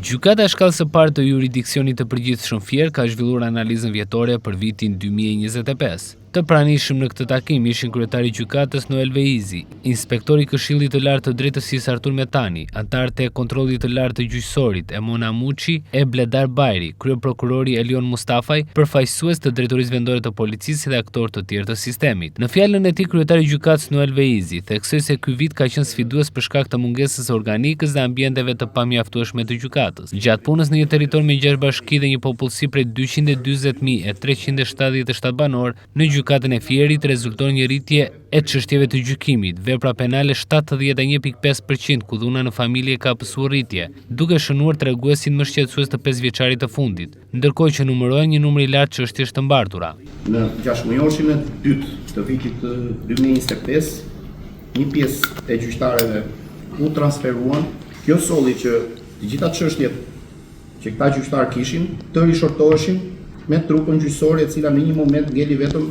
Gjykata e shkallës së parë të juridiksionit të përgjithshëm Fier ka zhvilluar analizën vjetore për vitin 2025. Të pranishëm në këtë takim ishin kryetari i gjykatës Noel Veizi, inspektori i Këshillit të Lartë të Drejtësisë Artur Metani, anëtarët e kontrollit të lartë të gjyqësorit Emona Muçi e Bledar Bajri, kryeprokurori Elion Mustafaj, përfaqësues të Drejtorisë Vendore të Policisë dhe aktorë të tjerë të sistemit. Në fjalën e tij, kryetari i gjykatës Noel Veizi theksoi se ky vit ka qenë sfidues për shkak të mungesës organikës dhe ambienteve të pamjaftueshme të gjykatës. Gjatë punës në një territor me 6 bashki dhe një popullsi prej 240.377 banor, në gjykatën e Fierit rezulton një rritje e çështjeve të gjykimit, vepra penale 71.5%, ku dhuna në familje ka pësuar rritje, duke shënuar treguesin më shqetësues të 5 vjeçarit të fundit, ndërkohë që numërohen një numër i lartë çështjesh të mbartura. Në 6 mujorshin e dytë të vitit 2025, një pjesë e gjyqtarëve u transferuan. Kjo solli që të gjitha çështjet që këta gjyqtarë kishin të rishortoheshin me trupën gjyqësore, e cila në një moment ngeli vetëm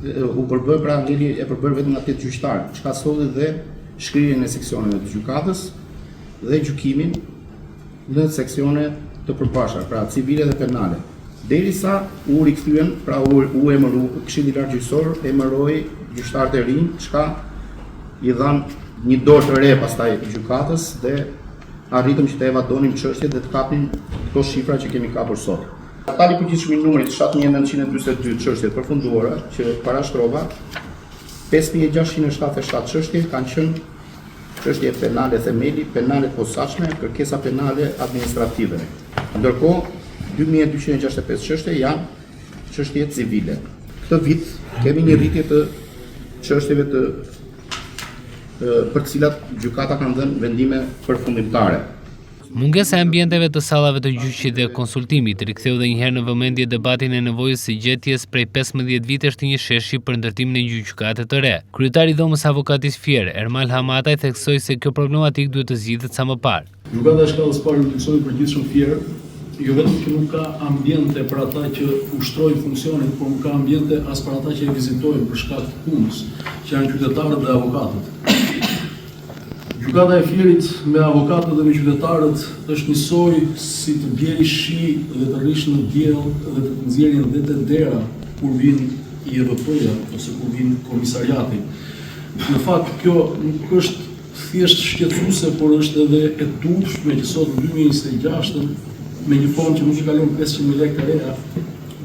u përbër, pra ngeli e përbër vetëm nga 8 gjyqtarë, çka solli dhe shkrirjen e seksioneve të gjykatës dhe gjykimin në seksione të përpashta, pra civile dhe penale. Derisa u rikthyen, pra u emëru Këshilli i Lartë Gjyqësor, emëroi gjyqtarët e rinj, çka i dhan një dorë të re pastaj gjykatës dhe arritëm që të evadonim çështjet dhe të kapim këto shifra që kemi kapur sot. Totali përgjithshëm i numrit 7.942 çështje të përfunduara që parashtrova, 5.677 çështje kanë qenë çështje penale themeli, penale të posaçme, kërkesa penale administrative. Ndërkohë 2.265 çështje janë çështje civile. Këtë vit kemi një rritje të çështjeve për të cilat gjykata kanë dhënë vendime përfundimtare. Mungesa e ambienteve të sallave të gjyqit dhe konsultimit riktheu dhe njëherë në vëmendje debatin e nevojës së gjetjes prej 15 vitesh të një sheshi për ndërtimin e një gjykate të re. Kryetari i Dhomës Avokatis Fier, Ermal Hamataj, theksoi se kjo problematikë duhet të zgjidhet sa më parë. Gjykata e shkallës parë juridiksionit përgjithshëm Fier, jo vetëm që nuk ka ambiente për ata që ushtrojnë funksionin, por nuk ka ambiente as për ata që e vizitojnë për shkak të punës, që janë qytetarët dhe avokatët. Gjykata e Fierit me avokatët dhe me qytetarët është njësoj si të bjeri shi dhe të rish në diell dhe të nxjerrin dhe të dera kur vinë IEVP-ja ose kur vinë komisariati. Në fakt kjo nuk është thjesht shqetësuese, por është edhe e turpshme që sot në 2026 me një fond që nuk i kalon 500.000 lekë të reja,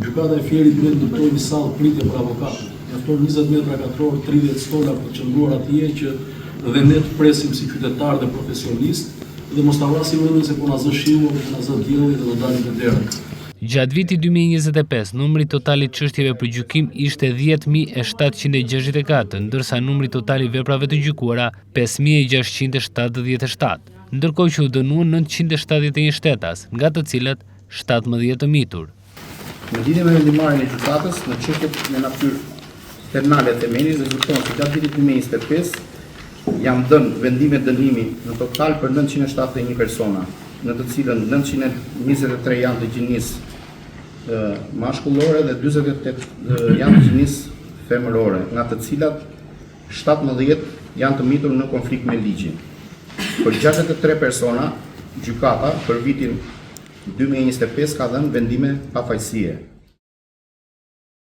gjykata e Fierit duhet ndërtoi një sallë pritje për avokatët. Mjafton 20 metra katror, 30 stola për të qëndruar atje që dhe ne të presim si qytetar dhe profesionist dhe mos ta vrasim mendjen se po na zë shiu apo po na zë dielli dhe do dalim te dera. Gjatë vitit 2025, numri total i çështjeve për gjykim ishte 10.764, ndërsa numri total i veprave të gjykuara 5.677, ndërkohë që u dënuan 971 shtetas, nga të cilat 17 të mitur. Në lidhje me vendimarrjen e gjykatës në çështjet me natyrë penale themeli, rezulton se gjatë vitit 2025 janë dhënë vendime dënimi në total për 971 persona, në të cilën 923 janë të gjinisë mashkullore dhe 48 janë të gjinisë femërore, nga të cilat 17 janë të mitur në konflikt me ligjin. Për 63 persona, gjykata për vitin 2025 ka dhënë vendime pafajësie.